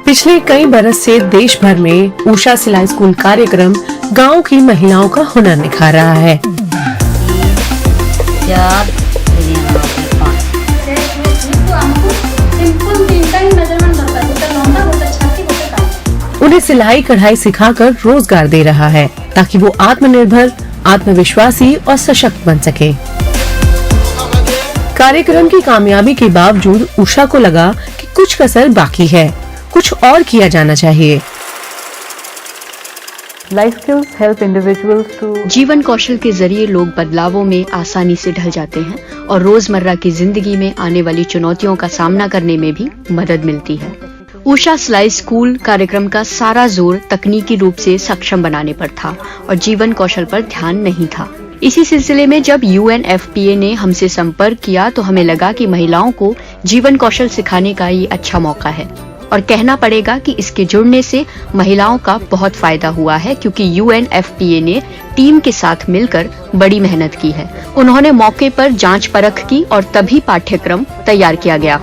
पिछले कई बरस से देश भर में उषा सिलाई स्कूल कार्यक्रम गांव की महिलाओं का हुनर निखार रहा है। उन्हें सिलाई कढ़ाई सिखाकर रोजगार दे रहा है ताकि वो आत्मनिर्भर, आत्मविश्वासी और सशक्त बन सके। कार्यक्रम की कामयाबी के बावजूद उषा को लगा कि कुछ कसर बाकी है, कुछ और किया जाना चाहिए। जीवन कौशल के जरिए लोग बदलावों में आसानी से ढल जाते हैं और रोजमर्रा की जिंदगी में आने वाली चुनौतियों का सामना करने में भी मदद मिलती है। उषा सिलाई स्कूल कार्यक्रम का सारा जोर तकनीकी रूप से सक्षम बनाने पर था और जीवन कौशल पर ध्यान नहीं था। इसी सिलसिले में जब UNFPA ने हमसे संपर्क किया तो हमें लगा कि महिलाओं को जीवन कौशल सिखाने का ये अच्छा मौका है और कहना पड़ेगा कि इसके जुड़ने से महिलाओं का बहुत फायदा हुआ है, क्योंकि UNFPA ने टीम के साथ मिलकर बड़ी मेहनत की है। उन्होंने मौके पर जांच परख की और तभी पाठ्यक्रम तैयार किया गया।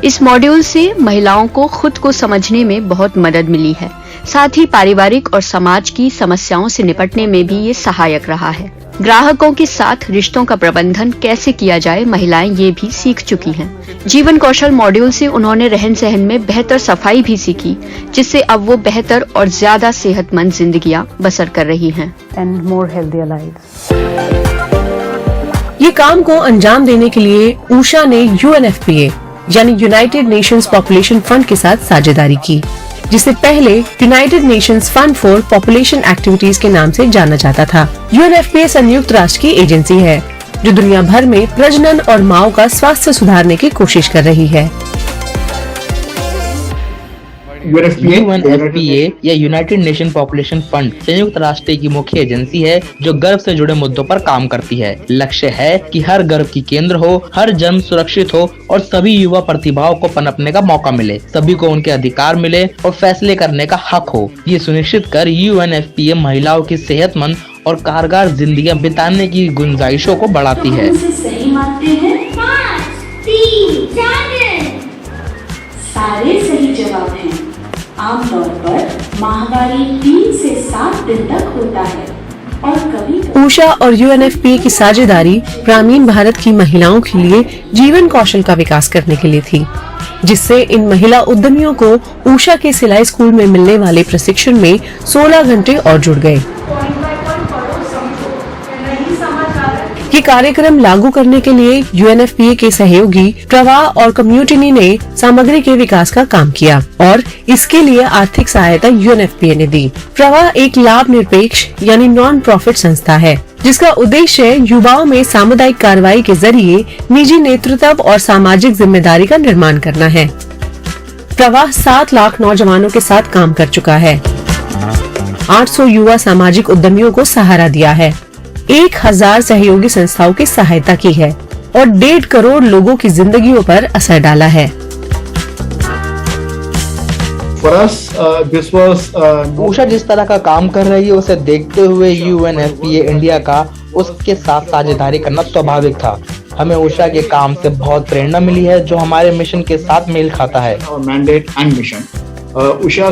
इस मॉड्यूल से महिलाओं को खुद को समझने में बहुत मदद मिली है, साथ ही पारिवारिक और समाज की समस्याओं से निपटने में भी ये सहायक रहा है। ग्राहकों के साथ रिश्तों का प्रबंधन कैसे किया जाए, महिलाएं ये भी सीख चुकी हैं। जीवन कौशल मॉड्यूल से उन्होंने रहन सहन में बेहतर सफाई भी सीखी, जिससे अब वो बेहतर और ज्यादा सेहतमंद जिंदगियां बसर कर रही हैं। ये काम को अंजाम देने के लिए उषा ने UNFPA यानी यूनाइटेड नेशंस पॉपुलेशन फंड के साथ साझेदारी की, जिसे पहले United Nations fund for population activities के नाम से जाना जाता था। UNFPA संयुक्त राष्ट्र की एजेंसी है जो दुनिया भर में प्रजनन और माओ का स्वास्थ्य सुधारने की कोशिश कर रही है। UNFPA या यूनाइटेड नेशन पॉपुलेशन फंड संयुक्त राष्ट्र की मुख्य एजेंसी है जो गर्भ से जुड़े मुद्दों पर काम करती है। लक्ष्य है कि हर गर्भ की केंद्र हो, हर जन्म सुरक्षित हो और सभी युवा प्रतिभाओं को पनपने का मौका मिले, सभी को उनके अधिकार मिले और फैसले करने का हक हो। ये सुनिश्चित कर UNFPA महिलाओं की सेहतमंद और कारगर जिंदगी बिताने की गुंजाइशों को बढ़ाती है। सारे सही जवाब हैं। आमतौर पर माहवारी 3 से 7 दिन तक होता है और कभी उषा और UNFPA की साझेदारी ग्रामीण भारत की महिलाओं के लिए जीवन कौशल का विकास करने के लिए थी, जिससे इन महिला उद्यमियों को उषा के सिलाई स्कूल में मिलने वाले प्रशिक्षण में 16 घंटे और जुड़ गए। ये कार्यक्रम लागू करने के लिए UNFPA के सहयोगी प्रवाह और कम्युनिटी ने सामग्री के विकास का काम किया और इसके लिए आर्थिक सहायता UNFPA ने दी। प्रवाह एक लाभ निरपेक्ष यानी नॉन प्रॉफिट संस्था है, जिसका उद्देश्य युवाओं में सामुदायिक कार्रवाई के जरिए निजी नेतृत्व और सामाजिक जिम्मेदारी का निर्माण करना है। प्रवाह 7 लाख नौजवानों के साथ काम कर चुका है, 800 युवा सामाजिक उद्यमियों को सहारा दिया है, 1000 सहयोगी संस्थाओं की सहायता की है और 1.5 करोड़ लोगों की जिंदगियों पर असर डाला है। उषा जिस तरह का काम कर रही है उसे देखते हुए UNFPA इंडिया का उसके साथ साझेदारी करना स्वाभाविक था। हमें उषा के काम से बहुत प्रेरणा मिली है जो हमारे मिशन के साथ मेल खाता है। उषा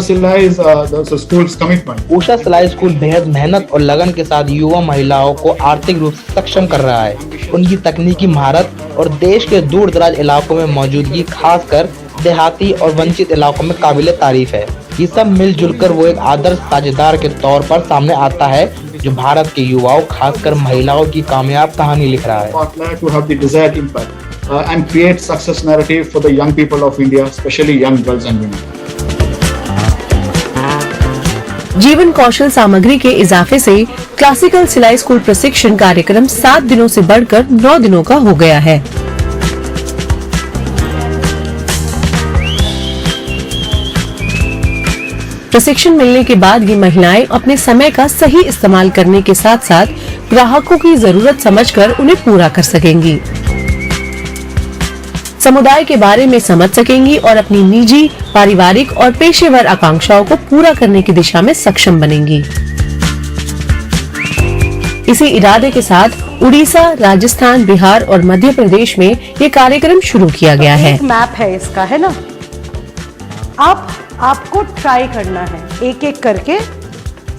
सिलाई स्कूल बेहद मेहनत और लगन के साथ युवा महिलाओं को आर्थिक रूप से सक्षम कर रहा है। उनकी तकनीकी महारत और देश के दूर दराज इलाकों में मौजूदगी खासकर देहाती और वंचित इलाकों में काबिले तारीफ है। ये सब मिलजुल कर वो एक आदर्श साझेदार के तौर पर सामने आता है जो भारत के युवाओं खासकर महिलाओं की कामयाब कहानी लिख रहा है। जीवन कौशल सामग्री के इजाफे से क्लासिकल सिलाई स्कूल प्रशिक्षण कार्यक्रम 7 दिनों से बढ़कर 9 दिनों का हो गया है। प्रशिक्षण मिलने के बाद ये महिलाएं अपने समय का सही इस्तेमाल करने के साथ साथ ग्राहकों की जरूरत समझकर उन्हें पूरा कर सकेंगी, समुदाय के बारे में समझ सकेंगी और अपनी निजी, पारिवारिक और पेशेवर आकांक्षाओं को पूरा करने की दिशा में सक्षम बनेंगी। इसी इरादे के साथ उड़ीसा, राजस्थान, बिहार और मध्य प्रदेश में ये कार्यक्रम शुरू किया गया है। एक मैप है इसका, है ना? आपको ट्राई करना है, एक एक करके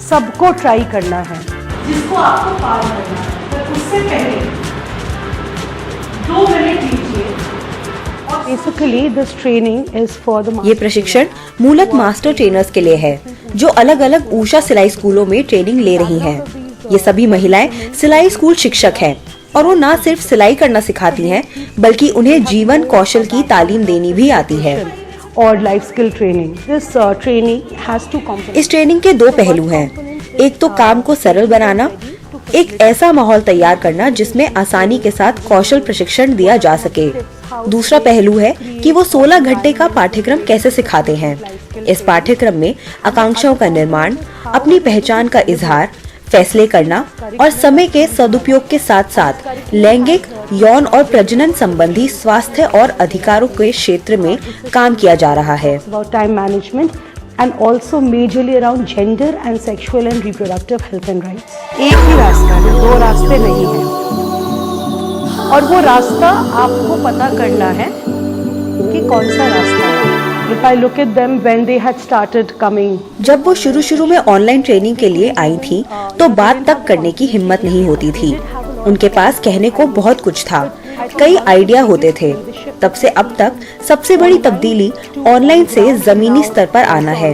सबको ट्राई करना है, जिसको आपको पार करना है। पर उससे पहले 2 मिनट लीजिए। Basically this training is for the ये प्रशिक्षण मूलत मास्टर ट्रेनर्स के लिए है जो अलग अलग ऊषा सिलाई स्कूलों में ट्रेनिंग ले रही हैं। ये सभी महिलाएं सिलाई स्कूल शिक्षक हैं और वो न सिर्फ सिलाई करना सिखाती हैं बल्कि उन्हें जीवन कौशल की तालीम देनी भी आती है। और life skill training, this training has to complete. इस ट्रेनिंग के 2 पहलू हैं। एक तो काम को सरल बनाना, एक ऐसा माहौल तैयार करना जिसमें आसानी के साथ कौशल प्रशिक्षण दिया जा सके। दूसरा पहलू है कि वो 16 घंटे का पाठ्यक्रम कैसे सिखाते हैं। इस पाठ्यक्रम में आकांक्षाओं का निर्माण, अपनी पहचान का इजहार, फैसले करना और समय के सदुपयोग के साथ साथ लैंगिक, यौन और प्रजनन संबंधी स्वास्थ्य और अधिकारों के क्षेत्र में काम किया जा रहा है। About time management and also majorly around gender and sexual and reproductive health and rights. एक ही रास्ता है, 2 रास्ते नहीं है। और वो रास्ता आपको पता करना है कि कौन सा रास्ता है। If I look at them when they had started coming, जब वो शुरू में ऑनलाइन ट्रेनिंग के लिए आई थी तो बात तक करने की हिम्मत नहीं होती थी। उनके पास कहने को बहुत कुछ था, कई आइडिया होते थे। तब से अब तक सबसे बड़ी तब्दीली ऑनलाइन से जमीनी स्तर पर आना है।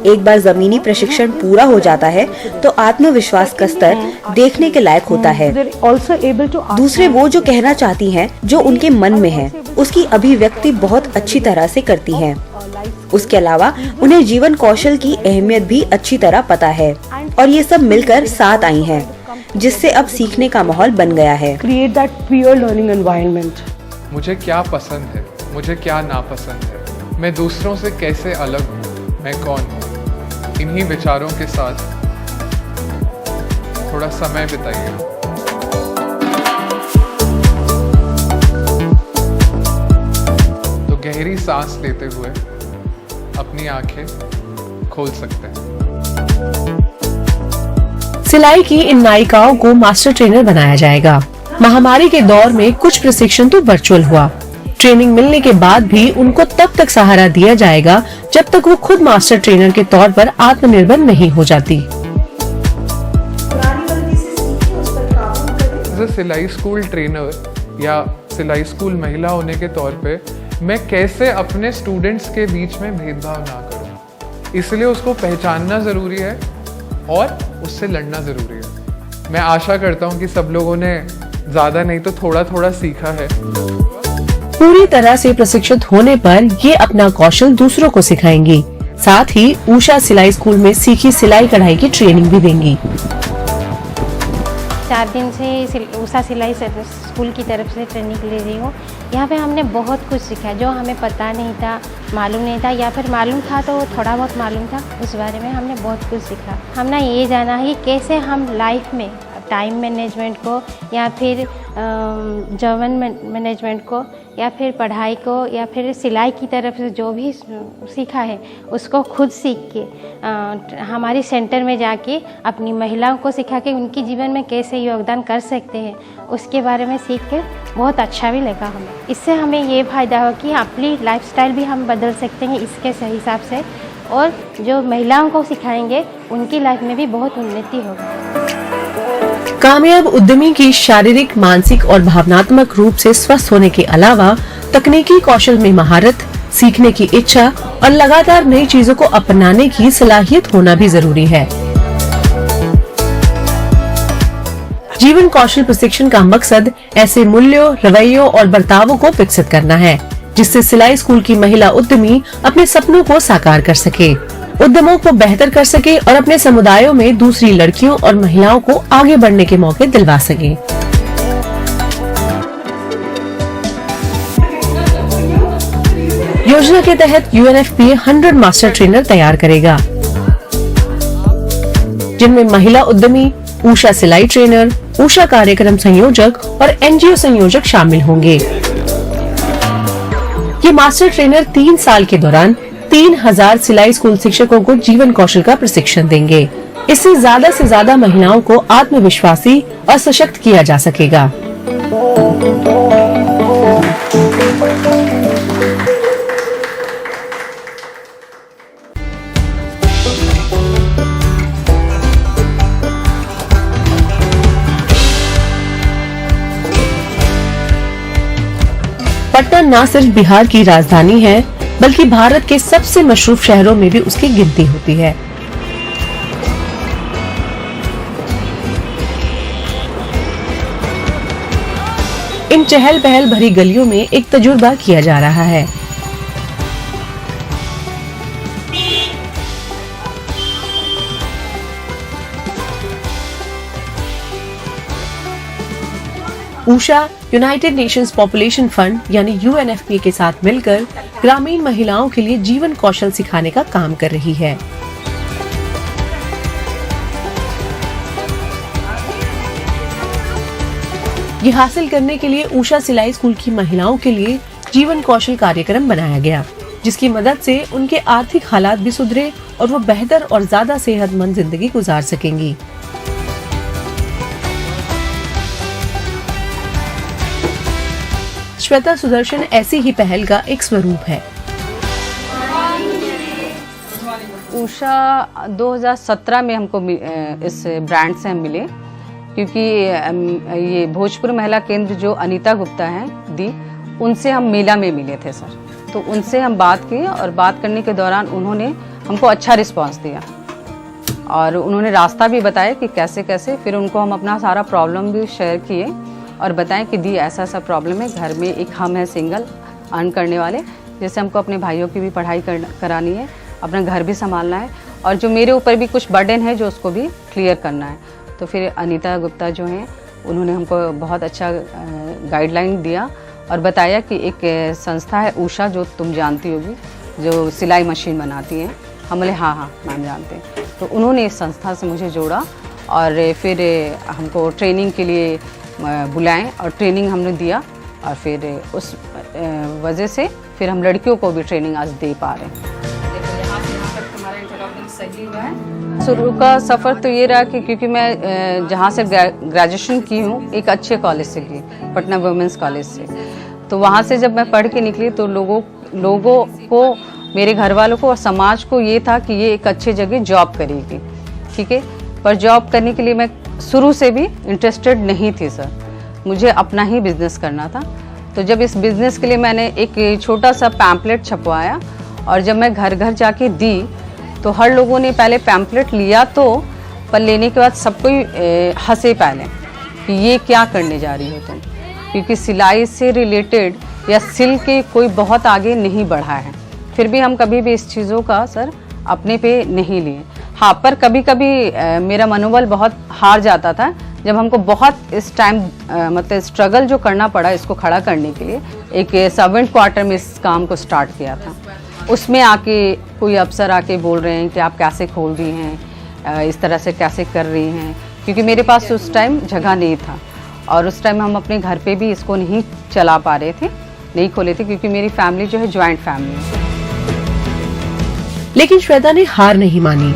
एक बार जमीनी प्रशिक्षण पूरा हो जाता है तो आत्मविश्वास का स्तर देखने के लायक होता है। they're also able to दूसरे वो जो कहना चाहती हैं, जो उनके मन में है, उसकी अभिव्यक्ति बहुत अच्छी तरह से करती हैं। उसके अलावा उन्हें जीवन कौशल की अहमियत भी अच्छी तरह पता है और ये सब मिलकर साथ आई हैं, जिससे अब सीखने का माहौल बन गया है। create that peer learning environment. मुझे क्या पसंद है, मुझे क्या नापसंद है, मैं दूसरों से कैसे अलग हूँ, मैं कौन हूँ, इन्हीं विचारों के साथ थोड़ा समय बिताइए। तो गहरी सांस लेते हुए अपनी आंखें खोल सकते हैं। सिलाई की इन नायिकाओं को मास्टर ट्रेनर बनाया जाएगा। महामारी के दौर में कुछ प्रशिक्षण तो वर्चुअल हुआ। ट्रेनिंग मिलने के बाद भी उनको तब तक सहारा दिया जाएगा जब तक वो खुद मास्टर ट्रेनर के तौर पर आत्मनिर्भर नहीं हो जाती। एज अ सिलाई स्कूल ट्रेनर या सिलाई स्कूल महिला होने के तौर पे मैं कैसे अपने स्टूडेंट्स के बीच में भेदभाव ना करूं, इसलिए उसको पहचानना ज़रूरी है और उससे लड़ना ज़रूरी है। मैं आशा करता हूं कि सब लोगों ने ज़्यादा नहीं तो थोड़ा थोड़ा सीखा है। पूरी तरह से प्रशिक्षित होने पर ये अपना कौशल दूसरों को सिखाएंगी। साथ ही ऊषा सिलाई स्कूल में सीखी सिलाई कढ़ाई की ट्रेनिंग भी देंगी। 4 दिन से ऊषा सिलाई स्कूल की तरफ से ट्रेनिंग ले रही हूँ। यहाँ पे हमने बहुत कुछ सीखा जो हमें पता नहीं था, मालूम नहीं था, या फिर मालूम था तो थोड़ा बहुत मालूम था। उस बारे में हमने बहुत कुछ सीखा। हमने ये जाना है कि कैसे हम लाइफ में टाइम मैनेजमेंट को या फिर जर्मन मैनेजमेंट को या फिर पढ़ाई को या फिर सिलाई की तरफ से जो भी सीखा है उसको खुद सीख के हमारी सेंटर में जाके अपनी महिलाओं को सिखा के उनके जीवन में कैसे योगदान कर सकते हैं उसके बारे में सीख के बहुत अच्छा भी लगा हमें। इससे हमें ये फ़ायदा हो कि अपनी लाइफस्टाइल भी हम बदल सकते हैं इसके सही हिसाब से, और जो महिलाओं को सिखाएंगे उनकी लाइफ में भी बहुत उन्नति होगी। कामयाब उद्यमी की शारीरिक, मानसिक और भावनात्मक रूप से स्वस्थ होने के अलावा तकनीकी कौशल में महारत, सीखने की इच्छा और लगातार नई चीजों को अपनाने की सलाहियत होना भी जरूरी है। जीवन कौशल प्रशिक्षण का मकसद ऐसे मूल्यों, रवैयों और बर्तावों को विकसित करना है जिससे सिलाई स्कूल की महिला उद्यमी अपने सपनों को साकार कर सके, उद्यमों को बेहतर कर सके और अपने समुदायों में दूसरी लड़कियों और महिलाओं को आगे बढ़ने के मौके दिलवा सके। योजना के तहत UNFPA 100 मास्टर ट्रेनर तैयार करेगा जिनमें महिला उद्यमी, ऊषा सिलाई ट्रेनर, ऊषा कार्यक्रम संयोजक और NGO संयोजक शामिल होंगे। ये मास्टर ट्रेनर 3 साल के दौरान 3000 सिलाई स्कूल शिक्षकों को जीवन कौशल का प्रशिक्षण देंगे। इससे ज्यादा से ज्यादा महिलाओं को आत्मविश्वासी और सशक्त किया जा सकेगा। पटना न सिर्फ बिहार की राजधानी है, बल्कि भारत के सबसे मशरूफ शहरों में भी उसकी गिनती होती है। इन चहल पहल भरी गलियों में एक तजुर्बा किया जा रहा है। Usha United Nations population fund यानी UNFPA के साथ मिलकर ग्रामीण महिलाओं के लिए जीवन कौशल सिखाने का काम कर रही है। ये हासिल करने के लिए ऊषा सिलाई स्कूल की महिलाओं के लिए जीवन कौशल कार्यक्रम बनाया गया, जिसकी मदद से उनके आर्थिक हालात भी सुधरे और वो बेहतर और ज्यादा सेहतमंद जिंदगी गुजार सकेंगी। श्वेता सुदर्शन ऐसी ही पहल का एक स्वरूप है। ऊषा 2017 में हमको इस ब्रांड से हम मिले, क्योंकि ये भोजपुर महिला केंद्र जो अनीता गुप्ता हैं दी, उनसे हम मेला में मिले थे सर। तो उनसे हम बात की और बात करने के दौरान उन्होंने हमको अच्छा रिस्पांस दिया और उन्होंने रास्ता भी बताया कि कैसे कैसे। फिर उनको हम अपना सारा प्रॉब्लम भी शेयर किए और बताएं कि दी ऐसा ऐसा प्रॉब्लम है, घर में एक हम है सिंगल अर्न करने वाले, जैसे हमको अपने भाइयों की भी पढ़ाई करानी है, अपना घर भी संभालना है और जो मेरे ऊपर भी कुछ बर्डन है जो उसको भी क्लियर करना है। तो फिर अनीता गुप्ता जो हैं उन्होंने हमको बहुत अच्छा गाइडलाइन दिया और बताया कि एक संस्था है ऊषा, जो तुम जानती होगी, जो सिलाई मशीन बनाती हैं। हम बोले हाँ मैम जानते हैं। तो उन्होंने इस संस्था से मुझे जोड़ा और फिर हमको ट्रेनिंग के लिए बुलाएं और ट्रेनिंग हमने दिया और फिर उस वजह से फिर हम लड़कियों को भी ट्रेनिंग आज दे पा रहे हैं। देखो यहाँ से यहाँ तक हमारा इंटरव्यू सही हुआ है। शुरू का सफ़र तो ये रहा कि क्योंकि मैं जहाँ से ग्रेजुएशन की हूँ एक अच्छे कॉलेज से की, पटना वुमेंस कॉलेज से, तो वहाँ से जब मैं पढ़ के निकली तो लोगों को, मेरे घर वालों को और समाज को ये था कि ये एक अच्छी जगह जॉब करेगी, ठीक है। पर जॉब करने के लिए मैं शुरू से भी इंटरेस्टेड नहीं थी सर, मुझे अपना ही बिजनेस करना था। तो जब इस बिजनेस के लिए मैंने एक छोटा सा पैम्पलेट छपवाया और जब मैं घर घर जाके दी तो हर लोगों ने पहले पैम्पलेट लिया, तो पर लेने के बाद सब कोई हंसे पहले कि ये क्या करने जा रही हो तुम, क्योंकि सिलाई से रिलेटेड या सिल के कोई बहुत आगे नहीं बढ़ा है। फिर भी हम कभी भी इस चीज़ों का सर अपने पे नहीं लिए। हाँ, पर कभी कभी मेरा मनोबल बहुत हार जाता था जब हमको बहुत इस टाइम मतलब स्ट्रगल जो करना पड़ा इसको खड़ा करने के लिए। एक सर्वेंट क्वार्टर में इस काम को स्टार्ट किया था, उसमें आके कोई अफसर आके बोल रहे हैं कि आप कैसे खोल रही हैं, इस तरह से कैसे कर रही हैं, क्योंकि मेरे पास उस टाइम जगह नहीं था और उस टाइम हम अपने घर पे भी इसको नहीं चला पा रहे थे, नहीं खोले थे, क्योंकि मेरी फैमिली जो है ज्वाइंट फैमिली है। लेकिन श्वेता ने हार नहीं मानी।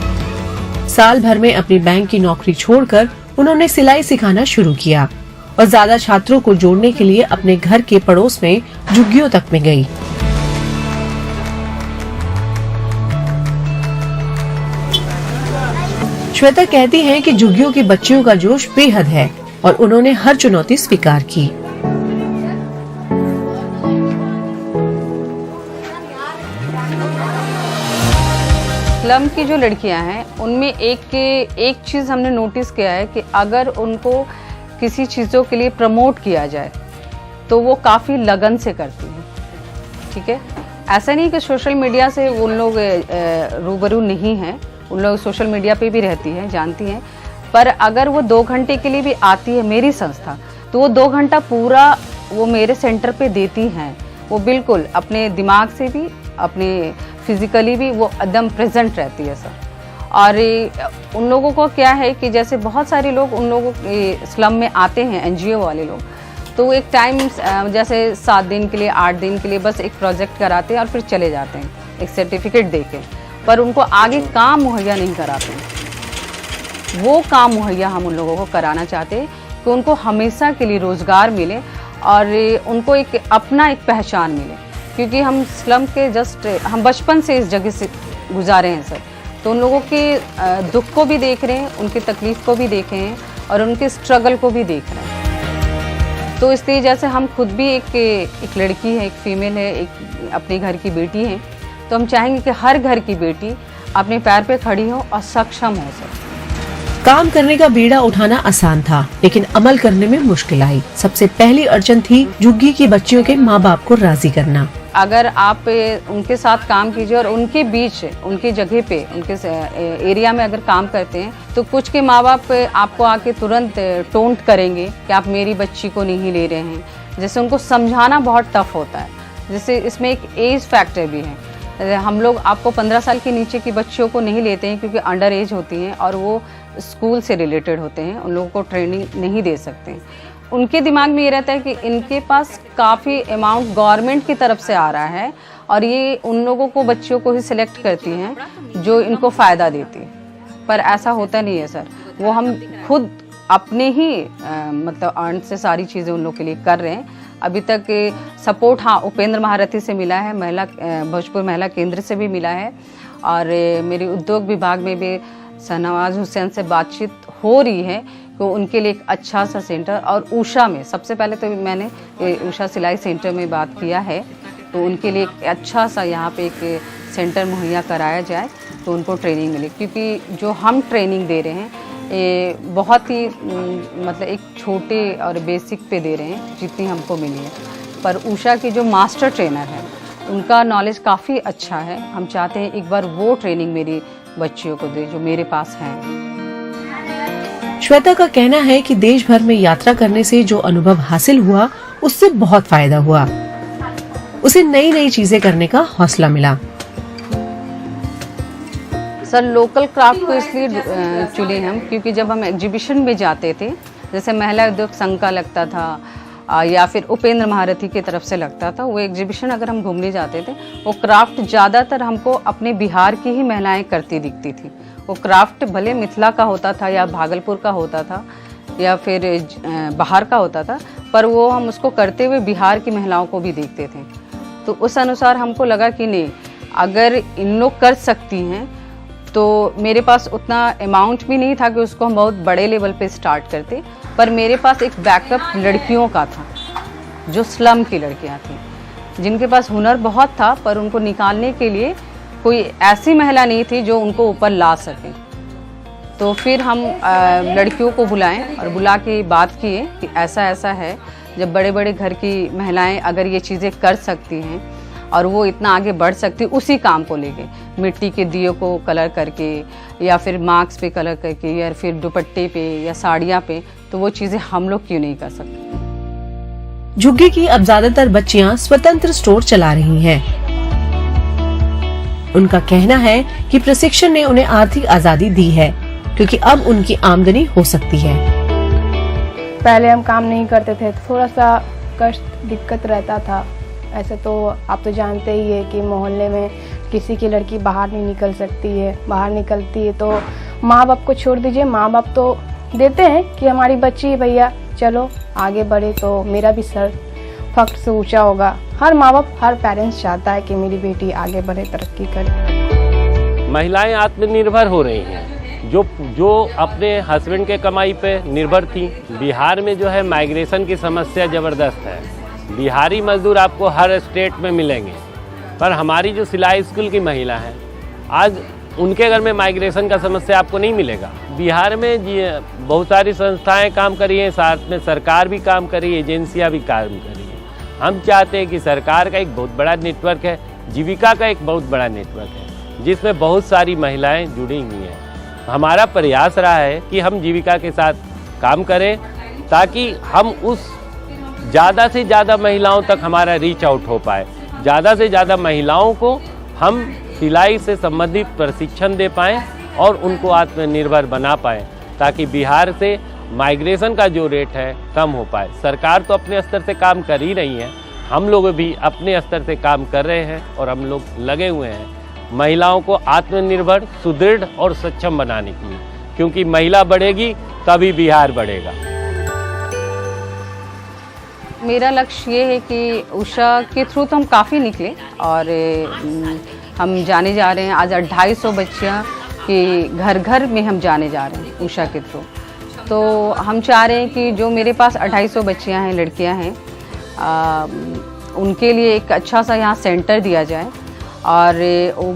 साल भर में अपनी बैंक की नौकरी छोड़कर उन्होंने सिलाई सिखाना शुरू किया और ज्यादा छात्रों को जोड़ने के लिए अपने घर के पड़ोस में झुग्गियों तक में गई। श्वेता कहती हैं कि झुग्गियों की बच्चियों का जोश बेहद है और उन्होंने हर चुनौती स्वीकार की। स्लम की जो लड़कियां हैं उनमें एक चीज़ हमने नोटिस किया है कि अगर उनको किसी चीज़ों के लिए प्रमोट किया जाए तो वो काफ़ी लगन से करती हैं, ठीक है। ऐसा नहीं कि सोशल मीडिया से उन लोग रूबरू नहीं हैं, उन लोग सोशल मीडिया पे भी रहती हैं, जानती हैं, पर अगर वो 2 घंटे के लिए भी आती है मेरी संस्था तो वो 2 घंटा पूरा वो मेरे सेंटर पे देती हैं। वो बिल्कुल अपने दिमाग से भी अपने फिजिकली भी वो एकदम प्रेजेंट रहती है सर। और उन लोगों को क्या है कि जैसे बहुत सारे लोग उन लोगों स्लम में आते हैं, NGO वाले लोग, तो एक टाइम जैसे 7 दिन के लिए 8 दिन के लिए बस एक प्रोजेक्ट कराते हैं और फिर चले जाते हैं एक सर्टिफिकेट दे के, पर उनको आगे काम मुहैया नहीं कराते हैं। वो काम मुहैया हम उन लोगों को कराना चाहते हैं कि उनको हमेशा के लिए रोज़गार मिले और उनको एक अपना एक पहचान मिले, क्योंकि हम स्लम के हम बचपन से इस जगह से गुजारे हैं सर, तो उन लोगों के दुख को भी देख रहे हैं, उनकी तकलीफ़ को भी देख रहे हैं और उनके स्ट्रगल को भी देख रहे हैं। तो इसलिए जैसे हम खुद भी एक लड़की है, एक फीमेल है, एक अपने घर की बेटी है, तो हम चाहेंगे कि हर घर की बेटी अपने पैर पे खड़ी हो और सक्षम हो सके। काम करने का बीड़ा उठाना आसान था, लेकिन अमल करने में मुश्किल आई। सबसे पहली अड़चन थी झुग्गी की बच्चियों के माँ बाप को राजी करना। अगर आप उनके साथ काम कीजिए और उनके बीच, उनकी जगह पे, उनके एरिया में अगर काम करते हैं, तो कुछ के माँ बाप आपको आके तुरंत टोंट करेंगे कि आप मेरी बच्ची को नहीं ले रहे हैं। जैसे उनको समझाना बहुत टफ होता है। जैसे इसमें एक एज फैक्टर भी है। हम लोग आपको 15 साल के नीचे की बच्चियों को नहीं लेते हैं क्योंकि अंडर एज होती हैं और वो स्कूल से रिलेटेड होते हैं, उन लोगों को ट्रेनिंग नहीं दे सकते हैं। उनके दिमाग में ये रहता है कि इनके पास काफ़ी अमाउंट गवर्नमेंट की तरफ से आ रहा है और ये उन लोगों को, बच्चियों को ही सिलेक्ट करती हैं जो इनको फ़ायदा देती है। पर ऐसा होता नहीं है सर। वो हम खुद अपने ही मतलब अर्न से सारी चीज़ें उन लोग के लिए कर रहे हैं। अभी तक सपोर्ट हाँ उपेंद्र महारथी से मिला है, भोजपुर महिला केंद्र से भी मिला है, और मेरे उद्योग विभाग में भी शहनवाज हुसैन से बातचीत हो रही है तो उनके लिए एक अच्छा सा सेंटर, और उषा में सबसे पहले तो मैंने उषा सिलाई सेंटर में बात किया है, तो उनके लिए एक अच्छा सा यहाँ पे एक सेंटर मुहैया कराया जाए तो उनको ट्रेनिंग मिले। क्योंकि जो हम ट्रेनिंग दे रहे हैं ये बहुत ही मतलब एक छोटे और बेसिक पे दे रहे हैं जितनी हमको मिली है। पर उषा की जो मास्टर ट्रेनर है उनका नॉलेज काफ़ी अच्छा है। हम चाहते हैं एक बार वो ट्रेनिंग मेरी बच्चियों को दे जो मेरे पास हैं। श्वेता का कहना है कि देश भर में यात्रा करने से जो अनुभव हासिल हुआ उससे बहुत फायदा हुआ। उसे नई नई चीजें करने का हौसला मिला। सर लोकल क्राफ्ट को इसलिए चुने हम क्योंकि जब हम एग्जीबिशन में जाते थे, जैसे महिला उद्योग संघ का लगता था या फिर उपेंद्र महारथी की तरफ से लगता था, वो एग्जीबिशन अगर हम घूमने जाते थे वो क्राफ्ट ज़्यादातर हमको अपने बिहार की ही महिलाएं करती दिखती थी। वो क्राफ्ट भले मिथिला का होता था या भागलपुर का होता था या फिर बाहर का होता था, पर वो हम उसको करते हुए बिहार की महिलाओं को भी देखते थे। तो उस अनुसार हमको लगा कि नहीं, अगर इन लोग कर सकती हैं तो मेरे पास उतना अमाउंट भी नहीं था कि उसको हम बहुत बड़े लेवल पे स्टार्ट करते, पर मेरे पास एक बैकअप लड़कियों का था जो स्लम की लड़कियां थी जिनके पास हुनर बहुत था, पर उनको निकालने के लिए कोई ऐसी महिला नहीं थी जो उनको ऊपर ला सके। तो फिर हम लड़कियों को बुलाएं और बुला के बात किए कि ऐसा ऐसा है, जब बड़े बड़े घर की महिलाएं अगर ये चीज़ें कर सकती हैं और वो इतना आगे बढ़ सकती, उसी काम को लेके मिट्टी के दियों को कलर करके या फिर मास्क पे कलर करके या फिर दुपट्टे पे या साड़ियाँ पे, तो वो चीज़ें हम लोग क्यों नहीं कर सकते। झुग्गी की अब ज्यादातर बच्चियां स्वतंत्र स्टोर चला रही हैं। उनका कहना है कि प्रशिक्षण ने उन्हें आर्थिक आजादी दी है क्योंकि अब उनकी आमदनी हो सकती है। पहले हम काम नहीं करते थे, थोड़ा सा कष्ट दिक्कत रहता था। ऐसे तो आप तो जानते ही है कि मोहल्ले में किसी की लड़की बाहर नहीं निकल सकती है, बाहर निकलती है तो माँ बाप को छोड़ दीजिए, माँ बाप तो देते हैं कि हमारी बच्ची भैया चलो आगे बढ़े तो मेरा भी सर फख्र से ऊंचा होगा। हर माँ बाप, हर पेरेंट्स चाहता है कि मेरी बेटी आगे बढ़े, तरक्की करे। महिलाएं आत्मनिर्भर हो रही हैं जो अपने हस्बैंड के कमाई पे निर्भर थी। बिहार में जो है माइग्रेशन की समस्या ज़बरदस्त है। बिहारी मजदूर आपको हर स्टेट में मिलेंगे, पर हमारी जो सिलाई स्कूल की महिला हैं आज उनके घर में माइग्रेशन का समस्या आपको नहीं मिलेगा। बिहार में बहुत सारी संस्थाएं काम कर रही हैं, साथ में सरकार भी काम कर रही है, एजेंसियां भी काम कर रही हैं। हम चाहते हैं कि सरकार का एक बहुत बड़ा नेटवर्क है, जीविका का एक बहुत बड़ा नेटवर्क है जिसमें बहुत सारी महिलाएं जुड़ी हुई हैं। हमारा प्रयास रहा है कि हम जीविका के साथ काम करें ताकि हम उस ज़्यादा से ज़्यादा महिलाओं तक हमारा रीच आउट हो पाए, ज़्यादा से ज़्यादा महिलाओं को हम सिलाई से संबंधित प्रशिक्षण दे पाएँ और उनको आत्मनिर्भर बना पाएँ ताकि बिहार से माइग्रेशन का जो रेट है कम हो पाए। सरकार तो अपने स्तर से काम कर ही रही है, हम लोग भी अपने स्तर से काम कर रहे हैं और हम लोग लगे हुए हैं महिलाओं को आत्मनिर्भर, सुदृढ़ और सक्षम बनाने के लिए, क्योंकि महिला बढ़ेगी तभी बिहार बढ़ेगा। मेरा लक्ष्य ये है कि उषा के थ्रू तो हम काफ़ी निकले और हम जाने जा रहे हैं। आज 250 बच्चियाँ कि घर घर में हम जाने जा रहे हैं उषा के थ्रू। तो हम चाह रहे हैं कि जो मेरे पास 250 बच्चियां हैं, लड़कियां हैं, उनके लिए एक अच्छा सा यहाँ सेंटर दिया जाए और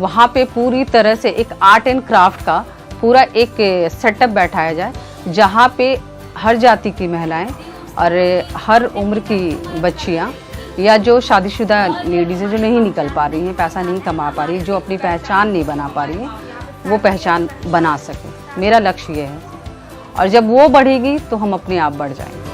वहाँ पे पूरी तरह से एक आर्ट एंड क्राफ्ट का पूरा एक सेटअप बैठाया जाए, जहाँ पे हर जाति की महिलाएं और हर उम्र की बच्चियाँ या जो शादीशुदा लेडीज़ हैं जो नहीं निकल पा रही हैं, पैसा नहीं कमा पा रही, जो अपनी पहचान नहीं बना पा रही हैं, वो पहचान बना सकें। मेरा लक्ष्य ये है और जब वो बढ़ेगी तो हम अपने आप बढ़ जाएंगे।